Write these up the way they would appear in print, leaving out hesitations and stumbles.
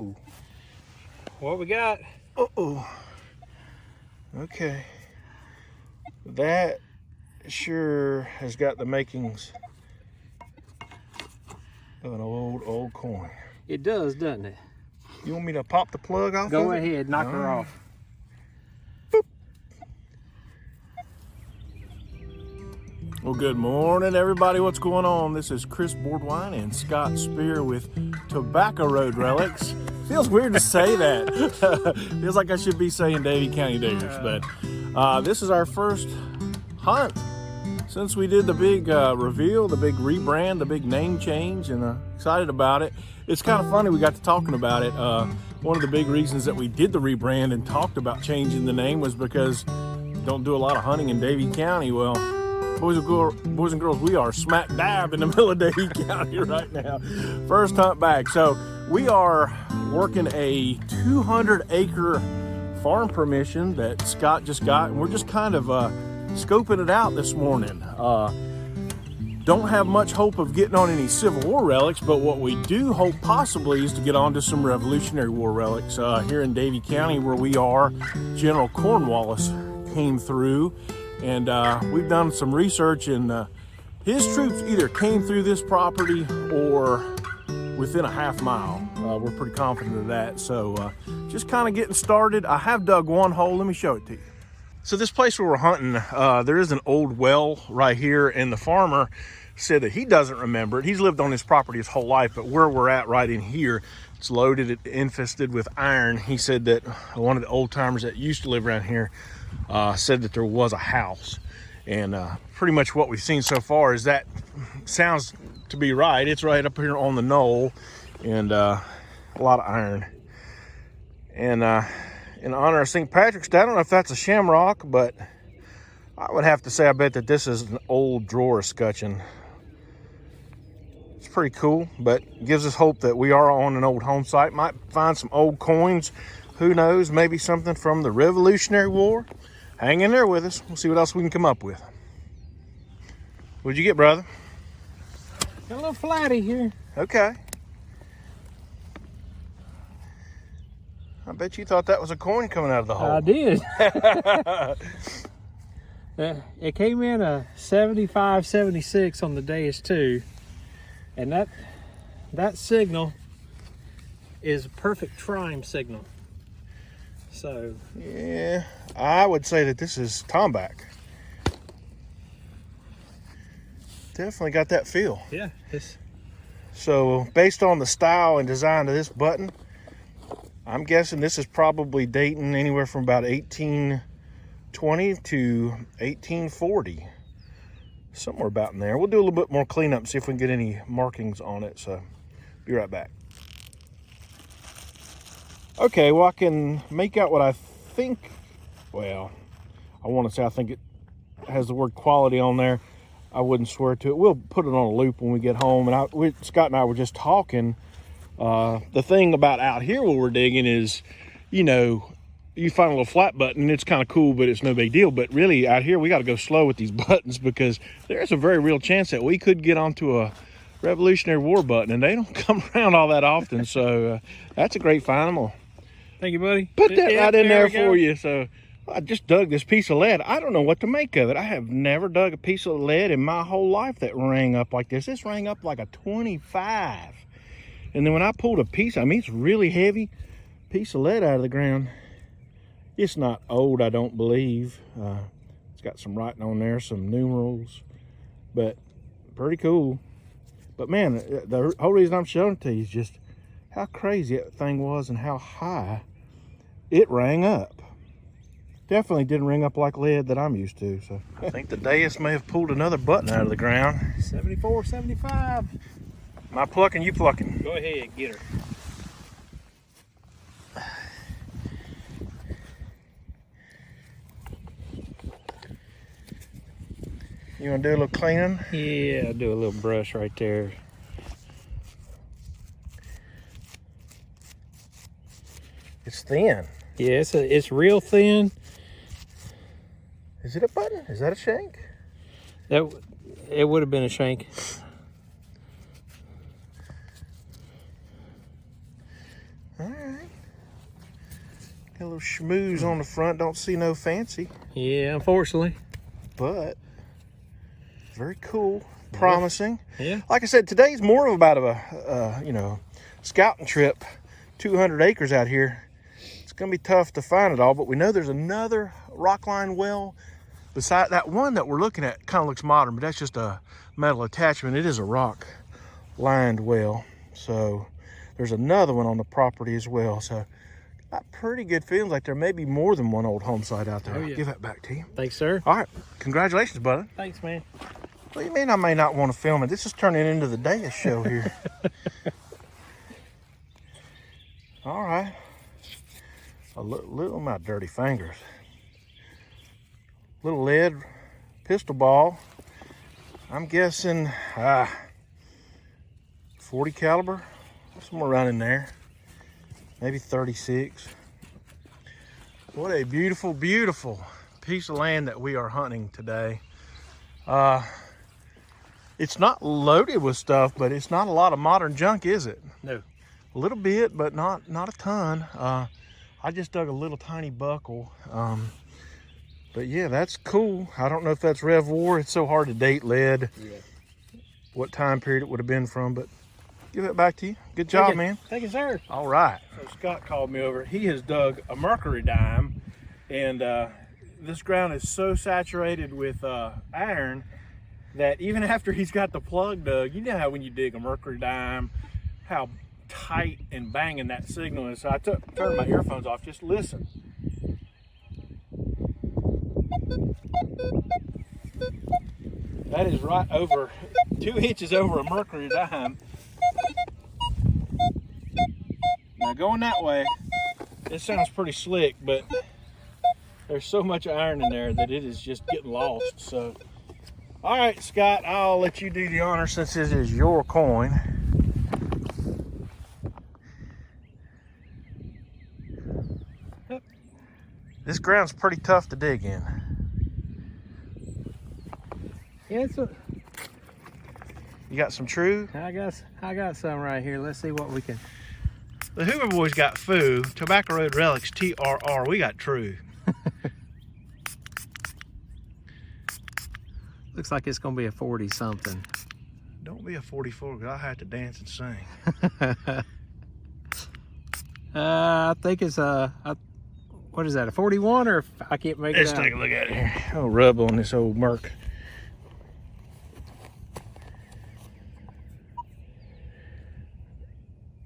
Ooh. What we got? Uh-oh. Okay. That sure has got the makings of an old coin. It does, doesn't it? You want me to pop the plug off? Go ahead, knock her off. Boop. Well, good morning, everybody. What's going on? This is Chris Boardwine and Scott Spear with Tobacco Road Relics. Feels weird to say that. Feels like I should be saying Davie County Diggers, but this is our first hunt since we did the big reveal, the big rebrand, the big name change, and excited about it. It's kind of funny we got to talking about it. One of the big reasons that we did the rebrand and talked about changing the name was because we don't do a lot of hunting in Davie County. Well, boys and girls, we are smack dab in the middle of Davie County right now. First hunt back. So we are working a 200-acre farm permission that Scott just got, and we're just kind of scoping it out this morning. Don't have much hope of getting on any Civil War relics, but what we do hope possibly is to get onto some Revolutionary War relics here in Davie County where we are. General Cornwallis came through, and we've done some research, and his troops either came through this property or within a half mile. We're pretty confident of that. So just kind of getting started. I have dug one hole. Let me show it to you. So this place where we're hunting, there is an old well right here, and the farmer said that he doesn't remember it. He's lived on this property his whole life, but where we're at right in here, it's loaded, infested with iron. He said that one of the old timers that used to live around here said that there was a house. And pretty much what we've seen so far is that sounds to be right. It's right up here on the knoll, and a lot of iron. And in honor of St. Patrick's Day, I don't know if that's a shamrock, but I would have to say I bet that this is an old drawer escutcheon. It's pretty cool, but gives us hope that we are on an old home site. Might find some old coins. Who knows? Maybe something from the Revolutionary War. Hang in there with us. We'll see what else we can come up with. What'd you get, brother? Got a little flatty here. Okay. I bet you thought that was a coin coming out of the hole. I did. It came in a 75, 76 on the days too. And that signal is a perfect trime signal. So yeah, I would say that this is tomback. Definitely got that feel. yeah, So based on the style and design of this button, I'm guessing this is probably dating anywhere from about 1820 to 1840. Somewhere about in there. We'll do a little bit more cleanup, see if we can get any markings on it. So be right back. Okay, well, I can make out what I think. Well, I want to say I think it has the word quality on there. I wouldn't swear to it. We'll put it on a loop when we get home. And Scott and I were just talking. The thing about out here where we're digging is, you know, you find a little flat button, it's kind of cool, but it's no big deal. But really out here, we got to go slow with these buttons because there's a very real chance that we could get onto a Revolutionary War button, and they don't come around all that often. So that's a great find. I'm gonna thank you, buddy. put that right in there for you. So I just dug this piece of lead. I don't know what to make of it. I have never dug a piece of lead in my whole life that rang up like this. This rang up like a 25. And then when I pulled a piece, I mean, it's really heavy piece of lead out of the ground. It's not old, I don't believe. It's got some writing on there, some numerals, but pretty cool. But man, the whole reason I'm showing it to you is just how crazy that thing was and how high it rang up. Definitely didn't ring up like lead that I'm used to. So I think the dais may have pulled another button out of the ground. 74, 75. Am I plucking? You plucking? Go ahead, get her. You want to do a little cleaning? Yeah, I'll do a little brush right there. It's thin. Yeah, it's real thin. Is it a button? Is that a shank? It would have been a shank. All right. Got a little schmooze on the front. Don't see no fancy. Yeah, unfortunately. But very cool, promising. Yeah. Like I said, today's more of about a scouting trip. 200 acres out here. It's gonna be tough to find it all, but we know there's another rockline well beside that one that we're looking at. Kind of looks modern, but that's just a metal attachment. It is a rock lined well. So there's another one on the property as well. So got pretty good feelings like there may be more than one old home site out there. Oh, yeah. Give that back to you. Thanks, sir. All right, congratulations, brother. Thanks, man. Well, you mean I may not want to film it? This is turning into the Deus show here. All right. Little my dirty fingers. Little lead pistol ball. I'm guessing 40 caliber, somewhere around in there. Maybe 36. What a beautiful, beautiful piece of land that we are hunting today. It's not loaded with stuff, but it's not a lot of modern junk, is it? No. A little bit, but not a ton. I just dug a little tiny buckle. But yeah, that's cool. I don't know if that's Rev War. It's so hard to date lead. Yeah. What time period it would have been from, but give it back to you. Good job, man. Thank you, sir. All right. So Scott called me over. He has dug a mercury dime, and this ground is so saturated with iron that even after he's got the plug dug, you know how when you dig a mercury dime, how tight and banging that signal is. So I turned my earphones off. Just listen. That is right over 2 inches over a mercury dime. Now going that way, this sounds pretty slick, but there's so much iron in there that it is just getting lost. So, all right, Scott, I'll let you do the honor since this is your coin. This ground's pretty tough to dig in. Yeah, You got some true? I got some right here. Let's see what we can. The Hoover boys got foo. Tobacco Road Relics, TRR. We got true. Looks like it's gonna be a 40 something. Don't be a 44 because I have to dance and sing. I think it's what is that, a 41 or I can't make it out. Let's take a look at it here. I'll rub on this old Merc.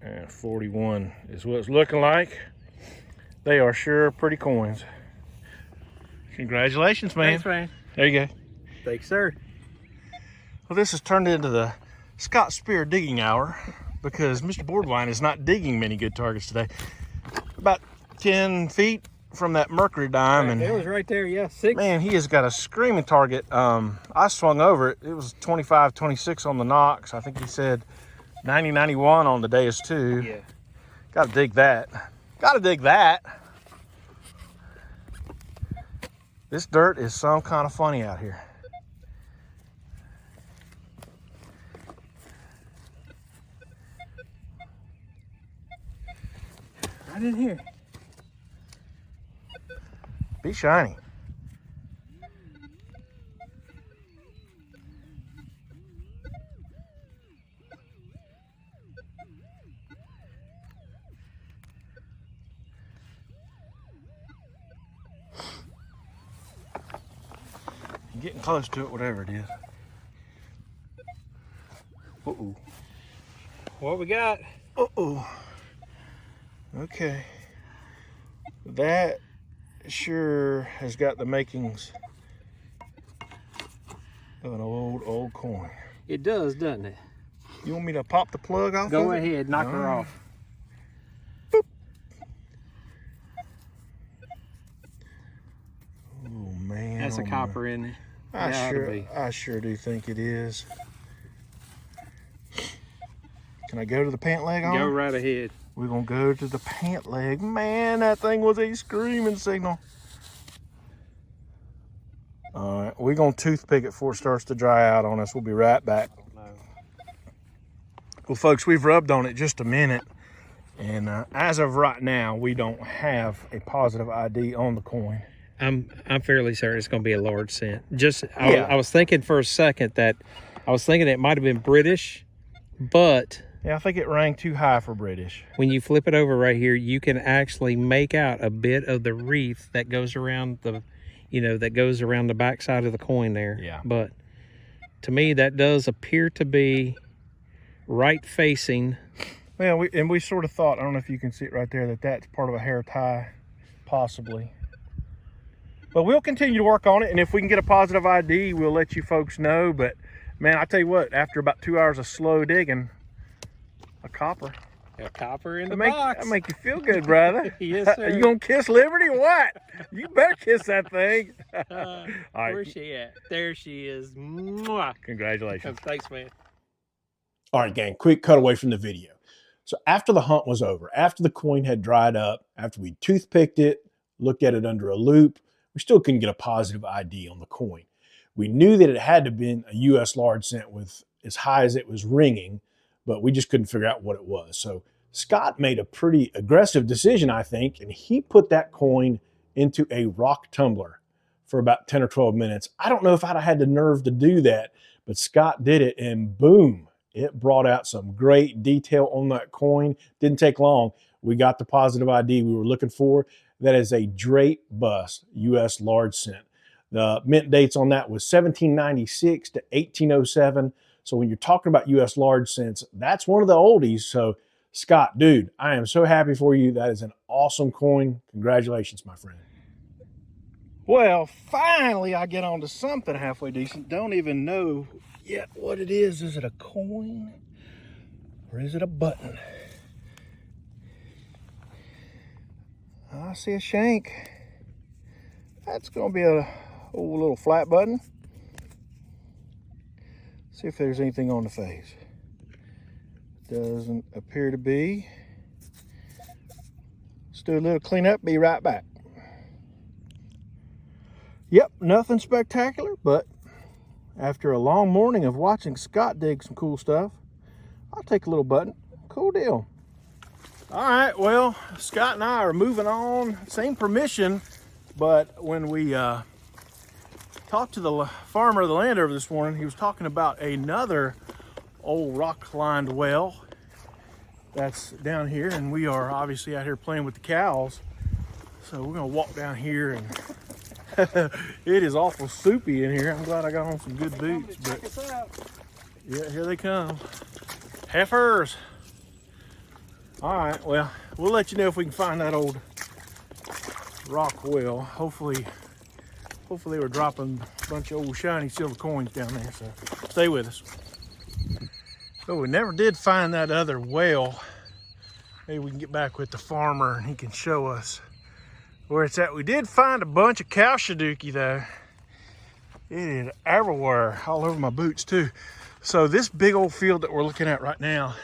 And 41 is what it's looking like. They are sure pretty coins. Congratulations, man. Thanks, man. There you go. Thanks, sir. Well, this has turned into the Scott Spear digging hour because Mr. Boardwine is not digging many good targets today. About 10 feet from that mercury dime, and it was right there. Yeah, 6. Man, he has got a screaming target. I swung over it. It was 25, 26 on the Knox. I think he said 90, 91 on the Deus too. Yeah. Got to dig that. Got to dig that. This dirt is some kind of funny out here. Right in here. Be shiny. Getting close to it, whatever it is. Uh-oh. What we got? Uh-oh. Okay. That sure has got the makings of an old coin. It does, doesn't it? You want me to pop the plug off? Go ahead, knock her off. Boop. Oh man. That's a copper, isn't it? I sure do think it is. Can I go to the pant leg on? Go right ahead. We're gonna go to the pant leg. Man, that thing was a screaming signal. All right, we're gonna toothpick it before it starts to dry out on us. We'll be right back. Well, folks, we've rubbed on it just a minute. And as of right now, we don't have a positive ID on the coin. I'm fairly certain it's going to be a large cent. Yeah. I was thinking for a second that it might have been British, but Yeah, I think it rang too high for British. when you flip it over right here, you can actually make out a bit of the wreath that goes around the, back side of the coin there. Yeah. But to me, that does appear to be right facing. Well, we sort of thought, I don't know if you can see it right there, that's part of a hair tie, possibly. But we'll continue to work on it, and if we can get a positive ID, we'll let you folks know. But man, I tell you what, after about 2 hours of slow digging, a copper. A copper in the box. That make you feel good, brother. Yes, sir. You gonna kiss Liberty or what? You better kiss that thing. All right. Where's she at? There she is. Mwah. Congratulations. Thanks, man. All right, gang, quick cutaway from the video. So after the hunt was over, after the coin had dried up, after we toothpicked it, looked at it under a loop, we still couldn't get a positive ID on the coin. We knew that it had to have been a U.S. large cent with as high as it was ringing, but we just couldn't figure out what it was. So Scott made a pretty aggressive decision, I think, and he put that coin into a rock tumbler for about 10 or 12 minutes. I don't know if I'd have had the nerve to do that, but Scott did it, and boom, it brought out some great detail on that coin. Didn't take long. We got the positive ID we were looking for. That is a Drake bust U.S. large cent. The mint dates on that was 1796 to 1807. So when you're talking about U.S. large cents, that's one of the oldies. So Scott, dude, I am so happy for you. That is an awesome coin. Congratulations, my friend. Well, finally I get on to something halfway decent. Don't even know yet what it is. Is it a coin or is it a button? I see a shank. That's gonna be a old little flat button. See if there's anything on the face. Doesn't appear to be. Let's do a little cleanup, be right back. Yep, nothing spectacular, but after a long morning of watching Scott dig some cool stuff, I'll take a little button. Cool deal. All right, well, Scott and I are moving on. Same permission, but when we talked to the farmer of the land over this morning, he was talking about another old rock-lined well that's down here, and we are obviously out here playing with the cows. So we're gonna walk down here, and it is awful soupy in here. I'm glad I got on some good boots, but yeah, here they come. Heifers. All right, well, we'll let you know if we can find that old rock well. Hopefully they were dropping a bunch of old shiny silver coins down there, so stay with us. So we never did find that other well. Maybe we can get back with the farmer and he can show us where it's at. We did find a bunch of cow shaduki though. It is everywhere, all over my boots too. So this big old field that we're looking at right now.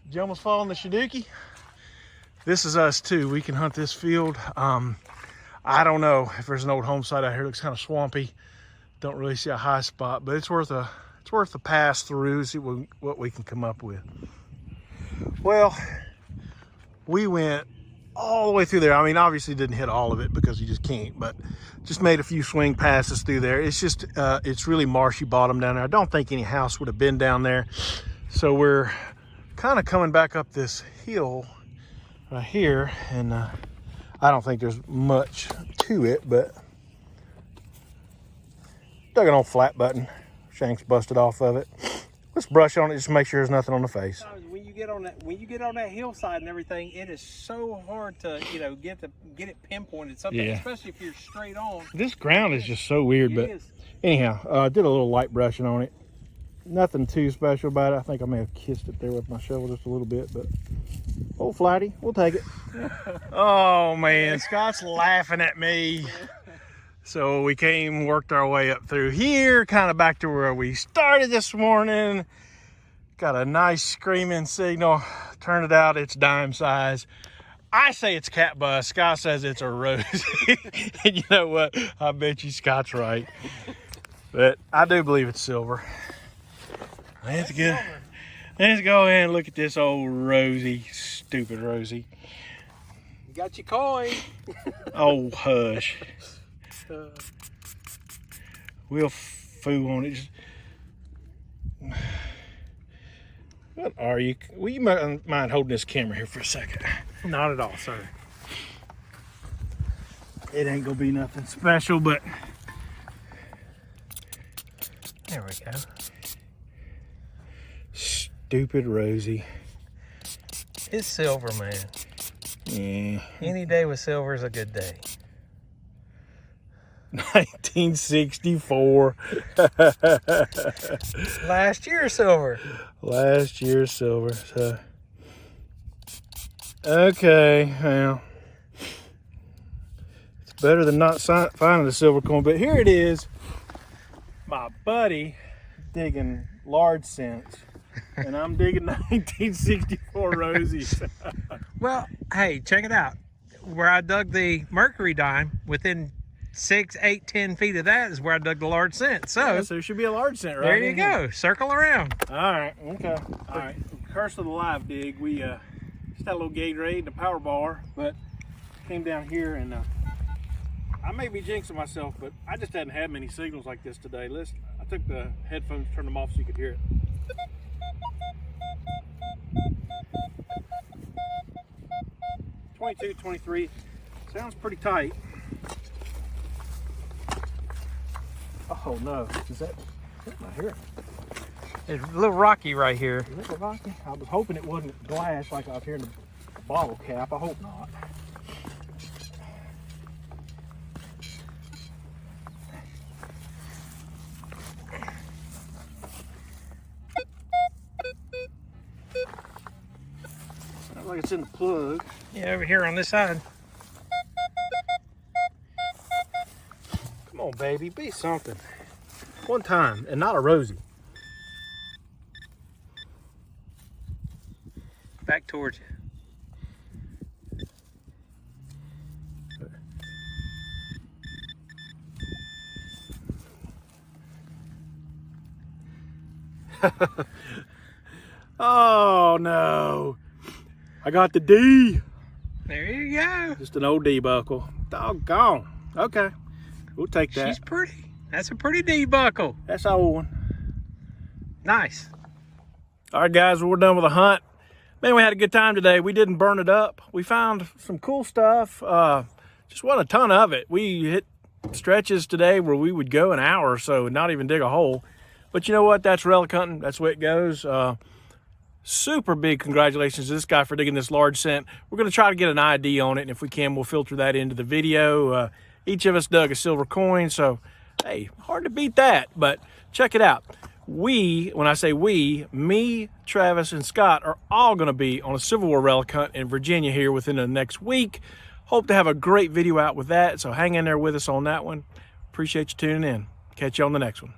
Did you almost fall in the shaduki? This is us too. We can hunt this field. I don't know if there's an old home site out here. It looks kind of swampy. Don't really see a high spot, but it's worth a pass through, see what we can come up with. Well, we went all the way through there. I mean, obviously didn't hit all of it because you just can't, but just made a few swing passes through there. It's just, it's really marshy bottom down there. I don't think any house would have been down there. So we're kind of coming back up this hill right here, and I don't think there's much to it, but dug an old flat button. Shank's busted off of it. Let's brush on it just to make sure there's nothing on the face. When you get on that hillside and everything, it is so hard to get it pinpointed. Something, yeah. Especially if you're straight on. This ground is just so weird, but anyhow, did a little light brushing on it. Nothing too special about it. I think I may have kissed it there with my shovel just a little bit, but old flatty, we'll take it. Oh man, Scott's laughing at me. So we worked our way up through here, kind of back to where we started this morning. Got a nice screaming signal. Turned it out, it's dime size. I say it's cat bust. Scott says it's a rose. And you know what? I bet you Scott's right. But I do believe it's silver. That's good. Let's go ahead and look at this old Rosie. Stupid Rosie. You got your coin. Oh, hush. We'll foo on it. What are you? Will you mind holding this camera here for a second? Not at all, sir. It ain't gonna be nothing special, but There we go. stupid Rosie. It's silver, man. Yeah. Any day with silver is a good day. 1964. Last year silver. Last year's silver. So, okay, well, it's better than not finding the silver coin. But here it is, my buddy digging large cents, and I'm digging 1964 Rosies. Well, hey, check it out. Where I dug the mercury dime, within 6, 8, 10 feet of that is where I dug the large cent. So, Yeah, so it should be a large cent, right? there you go. Circle around. All right, okay. All right, curse of the live dig. We just had a little Gatorade and a power bar, but came down here and I may be jinxing myself, but I just hadn't had many signals like this today. Listen, I took the headphones, turned them off so you could hear it. 22, 23, sounds pretty tight. Oh no, is that not here? It's a little rocky right here. Is it rocky? I was hoping it wasn't glass like up here in the bottle cap. I hope not. Sounds like it's in the plug. Yeah, over here on this side. Come on, baby, be something. One time, and not a Rosie. Back towards you. Oh no, I got the D. There you go. Just an old D buckle. Doggone. Okay, we'll take that. She's pretty. That's a pretty D buckle. That's an old one. Nice. All right, guys, well, we're done with the hunt. Man, we had a good time today. We didn't burn it up. We found some cool stuff. Just wasn't a ton of it. We hit stretches today where we would go an hour or so and not even dig a hole. But you know what? That's relic hunting. That's the way it goes. Super big congratulations to this guy for digging this large cent. We're going to try to get an ID on it, and if we can, we'll filter that into the video. Each of us dug a silver coin, so, hey, hard to beat that. But check it out. When I say we, me, Travis, and Scott are all going to be on a Civil War relic hunt in Virginia here within the next week. Hope to have a great video out with that, so hang in there with us on that one. Appreciate you tuning in. Catch you on the next one.